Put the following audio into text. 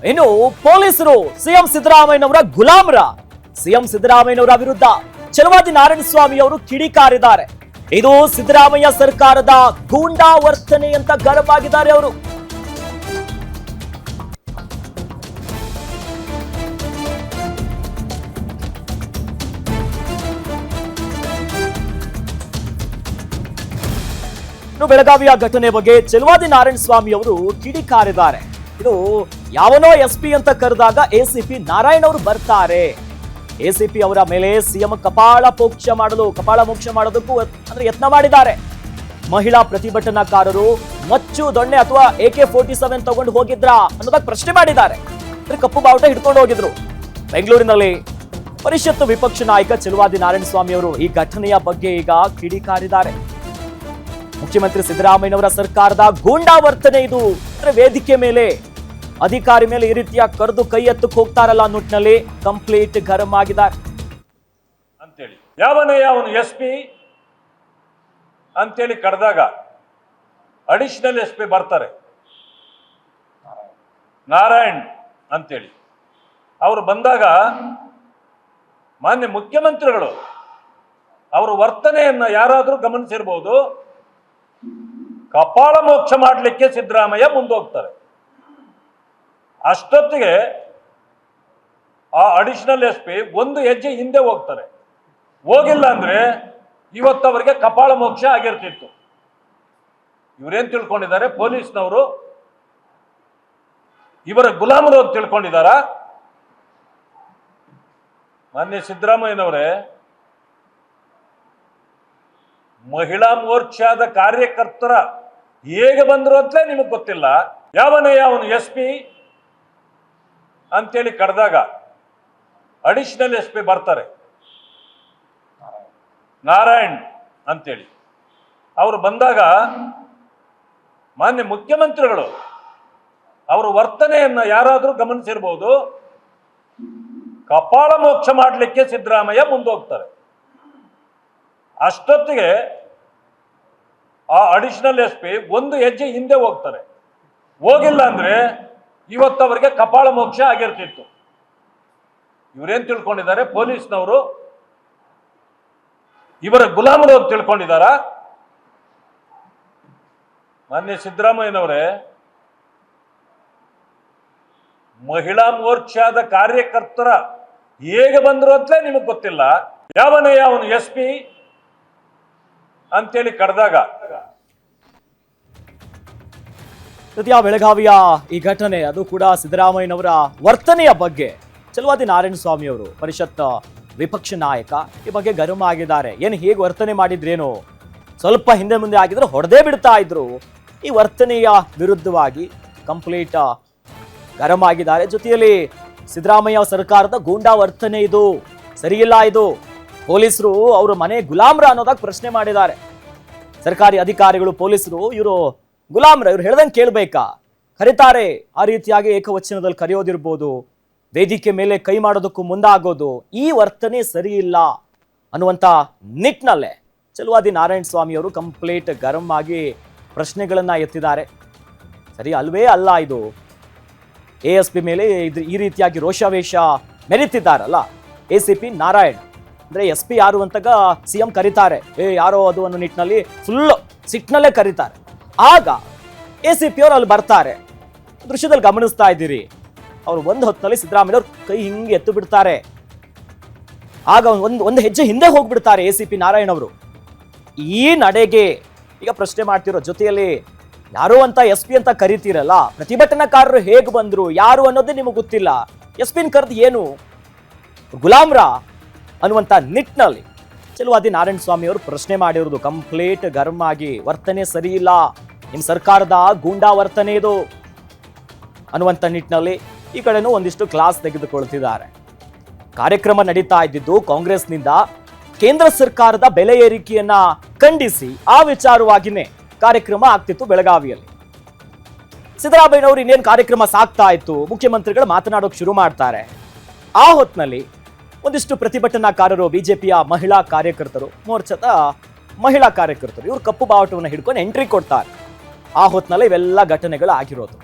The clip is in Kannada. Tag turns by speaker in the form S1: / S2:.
S1: ಇನ್ನು ಪೊಲೀಸರು ಸಿಎಂ ಸಿದ್ದರಾಮಯ್ಯನವರ ಗುಲಾಮರ. ಸಿಎಂ ಸಿದ್ದರಾಮಯ್ಯನವರ ವಿರುದ್ಧ ಛಲವಾದಿ ನಾರಾಯಣಸ್ವಾಮಿ ಅವರು ಕಿಡಿಕಾರಿದ್ದಾರೆ. ಇದು ಸಿದ್ದರಾಮಯ್ಯ ಸರ್ಕಾರದ ಗೂಂಡಾ ವರ್ತನೆ ಅಂತ ಗರಂ ಆಗಿದ್ದಾರೆ ಅವರು. ಇನ್ನು ಬೆಳಗಾವಿಯ ಘಟನೆ ಬಗ್ಗೆ ಛಲವಾದಿ ನಾರಾಯಣಸ್ವಾಮಿ ಅವರು ಕಿಡಿಕಾರಿದ್ದಾರೆ. ಇದು ಯಾವನೋ ಎಸ್ಪಿ ಅಂತ ಕರೆದಾಗ ಎಸಿಪಿ ನಾರಾಯಣ್ ಅವರು ಬರ್ತಾರೆ. ಎಸಿಪಿ ಅವರ ಮೇಲೆ ಸಿಎಂ ಕಪಾಳ ಮೋಕ್ಷ ಮಾಡೋದಕ್ಕೂ ಅಂದ್ರೆ ಯತ್ನ ಮಾಡಿದ್ದಾರೆ. ಮಹಿಳಾ ಪ್ರತಿಭಟನಾಕಾರರು ಮಚ್ಚು ದೊಣ್ಣೆ ಅಥವಾ AK-47 ತಗೊಂಡು ಹೋಗಿದ್ರಾ ಅನ್ನೋದಾಗ ಪ್ರಶ್ನೆ ಮಾಡಿದ್ದಾರೆ. ಕಪ್ಪು ಬಾವುಟ ಹಿಡ್ಕೊಂಡು ಹೋಗಿದ್ರು. ಬೆಂಗಳೂರಿನಲ್ಲಿ ಪರಿಷತ್ ವಿಪಕ್ಷ ನಾಯಕ ಛಲವಾದಿ ನಾರಾಯಣಸ್ವಾಮಿ ಅವರು ಈ ಘಟನೆಯ ಬಗ್ಗೆ ಈಗ ಕಿಡಿಕಾರಿದ್ದಾರೆ. ಮುಖ್ಯಮಂತ್ರಿ ಸಿದ್ದರಾಮಯ್ಯನವರ ಸರ್ಕಾರದ ಗೂಂಡಾ ವರ್ತನೆ ಇದು. ವೇದಿಕೆ ಮೇಲೆ ಅಧಿಕಾರಿ ಮೇಲೆ ಈ ರೀತಿಯ ಕರೆದು ಕೈ ಎತ್ತಕ್ಕೆ ಹೋಗ್ತಾರಲ್ಲ ಅನ್ನೋಟ್ನಲ್ಲಿ ಕಂಪ್ಲೀಟ್ ಗರಂ ಆಗಿದ್ದಾರೆ
S2: ಅಂತೇಳಿ. ಯಾವನು SP ಅಂತೇಳಿ ಕರೆದಾಗ ಅಡಿಷನಲ್ SP ಬರ್ತಾರೆ, ನಾರಾಯಣ್ ಅಂತೇಳಿ. ಅವರು ಬಂದಾಗ ಮಾನ್ಯ ಮುಖ್ಯಮಂತ್ರಿಗಳು ಅವರ ವರ್ತನೆಯನ್ನ ಯಾರಾದರೂ ಗಮನಿಸಿರ್ಬೋದು. ಕಪಾಳ ಮೋಕ್ಷ ಮಾಡಲಿಕ್ಕೆ ಸಿದ್ದರಾಮಯ್ಯ ಮುಂದೋಗ್ತಾರೆ. ಅಷ್ಟೊತ್ತಿಗೆ ಆ ಅಡಿಷನಲ್ SP ಒಂದು ಹೆಜ್ಜೆ ಹಿಂದೆ ಹೋಗ್ತಾರೆ. ಹೋಗಿಲ್ಲ ಅಂದ್ರೆ ಇವತ್ತವರಿಗೆ ಕಪಾಳ ಮೋಕ್ಷ ಆಗಿರ್ತಿತ್ತು. ಇವರೇನ್ ತಿಳ್ಕೊಂಡಿದ್ದಾರೆ? ಪೊಲೀಸ್ನವರು ಇವರ ಗುಲಾಮರು ಅಂತ ತಿಳ್ಕೊಂಡಿದ್ದಾರ? ಮಾನ್ಯ ಸಿದ್ದರಾಮಯ್ಯನವರೇ, ಮಹಿಳಾ ಮೋರ್ಚಾದ ಕಾರ್ಯಕರ್ತರ ಹೇಗೆ ಬಂದ್ರು ಅಂತಲೇ ನಿಮಗೆ ಗೊತ್ತಿಲ್ಲ. ಯಾವನು SP ಅಂತೇಳಿ ಕರೆದಾಗ ಅಡಿಷನಲ್ SP ಬರ್ತಾರೆ, ನಾರಾಯಣ್ ಅಂತೇಳಿ. ಅವರು ಬಂದಾಗ ಮಾನ್ಯ ಮುಖ್ಯಮಂತ್ರಿಗಳು ಅವರ ವರ್ತನೆಯನ್ನ ಯಾರಾದರೂ ಗಮನಿಸಿರ್ಬೋದು. ಕಪಾಳ ಮೋಕ್ಷ ಮಾಡಲಿಕ್ಕೆ ಸಿದ್ದರಾಮಯ್ಯ ಮುಂದೋಗ್ತಾರೆ. ಅಷ್ಟೊತ್ತಿಗೆ ಆ ಅಡಿಷನಲ್ SP ಒಂದು ಹೆಜ್ಜೆ ಹಿಂದೆ ಹೋಗ್ತಾರೆ. ಹೋಗಿಲ್ಲ ಅಂದ್ರೆ ಇವತ್ತವರಿಗೆ ಕಪಾಳ ಮೋಕ್ಷ ಆಗಿರ್ತಿತ್ತು. ಇವರೇನ್ ತಿಳ್ಕೊಂಡಿದ್ದಾರೆ? ಪೊಲೀಸ್ನವರು ಇವರ ಗುಲಾಮರು ಅಂತ ತಿಳ್ಕೊಂಡಿದ್ದಾರ? ಮಾನ್ಯ ಸಿದ್ದರಾಮಯ್ಯನವರೇ, ಮಹಿಳಾ ಮೋರ್ಚಾದ ಕಾರ್ಯಕರ್ತರ ಹೇಗೆ ಬಂದ್ರು ಅಂತಲೇ ನಿಮಗೆ ಗೊತ್ತಿಲ್ಲ. ಯಾವನು SP ಅಂತೇಳಿ ಕರೆದಾಗ
S1: ಬೆಳಗಾವಿಯ ಈ ಘಟನೆ, ಅದು ಕೂಡ ಸಿದ್ದರಾಮಯ್ಯನವರ ವರ್ತನೆಯ ಬಗ್ಗೆ ಛಲವಾದಿ ನಾರಾಯಣಸ್ವಾಮಿ ಅವರು ಪರಿಷತ್ ವಿಪಕ್ಷ ನಾಯಕ ಈ ಬಗ್ಗೆ ಗರಂ ಆಗಿದ್ದಾರೆ. ಏನು ಹೇಗೆ ವರ್ತನೆ ಮಾಡಿದ್ರೇನು, ಸ್ವಲ್ಪ ಹಿಂದೆ ಮುಂದೆ ಆಗಿದ್ರೆ ಹೊಡೆದೇ ಬಿಡ್ತಾ ಇದ್ರು. ಈ ವರ್ತನೆಯ ವಿರುದ್ಧವಾಗಿ ಕಂಪ್ಲೀಟ್ ಗರಂ ಆಗಿದ್ದಾರೆ. ಜೊತೆಯಲ್ಲಿ ಸಿದ್ದರಾಮಯ್ಯ ಸರ್ಕಾರದ ಗೂಂಡಾ ವರ್ತನೆ ಇದು, ಸರಿಯಿಲ್ಲ, ಇದು ಪೊಲೀಸರು ಅವ್ರ ಮನೆ ಗುಲಾಮ್ರ ಅನ್ನೋದಾಗ ಪ್ರಶ್ನೆ ಮಾಡಿದ್ದಾರೆ. ಸರ್ಕಾರಿ ಅಧಿಕಾರಿಗಳು ಪೊಲೀಸರು ಇವರು ಗುಲಾಮ್ರ, ಇವ್ರು ಹೇಳ್ದಂಗೆ ಕೇಳ್ಬೇಕಾ? ಕರೀತಾರೆ, ಆ ರೀತಿಯಾಗಿ ಏಕವಚನದಲ್ಲಿ ಕರೆಯೋದಿರ್ಬೋದು, ವೇದಿಕೆ ಮೇಲೆ ಕೈ ಮಾಡೋದಕ್ಕೂ ಮುಂದಾಗೋದು, ಈ ವರ್ತನೆ ಸರಿ ಇಲ್ಲ ಅನ್ನುವಂಥ ನಿಟ್ಟಿನಲ್ಲೇ ಛಲವಾದಿ ನಾರಾಯಣಸ್ವಾಮಿ ಅವರು ಕಂಪ್ಲೀಟ್ ಗರಂ ಆಗಿ ಪ್ರಶ್ನೆಗಳನ್ನ ಎತ್ತಿದ್ದಾರೆ. ಸರಿ ಅಲ್ವೇ ಅಲ್ಲ ಇದು. ASP ಮೇಲೆ ಈ ರೀತಿಯಾಗಿ ರೋಷಾವೇಶ ಮೆರೀತಿದ್ದಾರಲ್ಲ ACP ನಾರಾಯಣ್, ಅಂದ್ರೆ SP ಯಾರು ಅಂತಾಗ CM ಕರೀತಾರೆ, ಯಾರೋ ಅದು ಅನ್ನೋ ನಿಟ್ಟಿನಲ್ಲಿ ಫುಲ್ ಸಿಟ್ನಲ್ಲೇ ಕರೀತಾರೆ. ಆಗ ACP ಅವರು ಅಲ್ಲಿ ಬರ್ತಾರೆ. ದೃಶ್ಯದಲ್ಲಿ ಗಮನಿಸ್ತಾ ಇದ್ದೀರಿ, ಅವರು ಒಂದು ಹೊತ್ತಿನಲ್ಲಿ ಸಿದ್ದರಾಮಯ್ಯ ಅವ್ರ ಕೈ ಹಿಂಗೆ ಎತ್ತು ಬಿಡ್ತಾರೆ. ಆಗ ಒಂದು ಹೆಜ್ಜೆ ಹಿಂದೆ ಹೋಗ್ಬಿಡ್ತಾರೆ ACP ನಾರಾಯಣ್ ಅವರು. ಈ ನಡೆಗೆ ಈಗ ಪ್ರಶ್ನೆ ಮಾಡ್ತಿರೋ, ಜೊತೆಯಲ್ಲಿ ಯಾರೋ ಅಂತ SP ಅಂತ ಕರಿತೀರಲ್ಲ, ಪ್ರತಿಭಟನಾಕಾರರು ಹೇಗೆ ಬಂದ್ರು ಯಾರು ಅನ್ನೋದೇ ನಿಮಗೆ ಗೊತ್ತಿಲ್ಲ. SP ಕರೆದು ಏನು ಗುಲಾಮ್ರ ಅನ್ನುವಂಥ ನಿಟ್ಟಿನಲ್ಲಿ ಛಲವಾದಿ ನಾರಾಯಣಸ್ವಾಮಿ ಅವರು ಪ್ರಶ್ನೆ ಮಾಡಿರೋದು ಕಂಪ್ಲೀಟ್ ಗರಂ ಆಗಿ. ವರ್ತನೆ ಸರಿ ಇಲ್ಲ, ನಿಮ್ಮ ಸರ್ಕಾರದ ಗೂಂಡಾ ವರ್ತನೆ ಇದು ಅನ್ನುವಂಥ ನಿಟ್ಟಿನಲ್ಲಿ ಈ ಕಡೆನೂ ಒಂದಿಷ್ಟು ಕ್ಲಾಸ್ ತೆಗೆದುಕೊಳ್ತಿದ್ದಾರೆ. ಕಾರ್ಯಕ್ರಮ ನಡೀತಾ ಇದ್ದಿದ್ದು ಕಾಂಗ್ರೆಸ್ನಿಂದ ಕೇಂದ್ರ ಸರ್ಕಾರದ ಬೆಲೆ ಏರಿಕೆಯನ್ನ ಖಂಡಿಸಿ ಆ ವಿಚಾರವಾಗಿನೇ ಕಾರ್ಯಕ್ರಮ ಆಗ್ತಿತ್ತು ಬೆಳಗಾವಿಯಲ್ಲಿ. ಸಿದ್ದರಾಮಯ್ಯನವರು ಇನ್ನೇನು ಕಾರ್ಯಕ್ರಮ ಸಾಗ್ತಾ ಇತ್ತು, ಮುಖ್ಯಮಂತ್ರಿಗಳು ಮಾತನಾಡೋಕೆ ಶುರು ಮಾಡ್ತಾರೆ. ಆ ಹೊತ್ತಿನಲ್ಲಿ ಒಂದಿಷ್ಟು ಪ್ರತಿಭಟನಾಕಾರರು, ಬಿಜೆಪಿಯ ಮಹಿಳಾ ಕಾರ್ಯಕರ್ತರು, ಮೋರ್ಚಾದ ಮಹಿಳಾ ಕಾರ್ಯಕರ್ತರು, ಇವರು ಕಪ್ಪು ಬಾವುಟವನ್ನು ಹಿಡ್ಕೊಂಡು ಎಂಟ್ರಿ ಕೊಡ್ತಾರೆ. ಆ ಹೊತ್ತಿನಲ್ಲಿ ಇವೆಲ್ಲ ಘಟನೆಗಳು ಆಗಿರೋದು.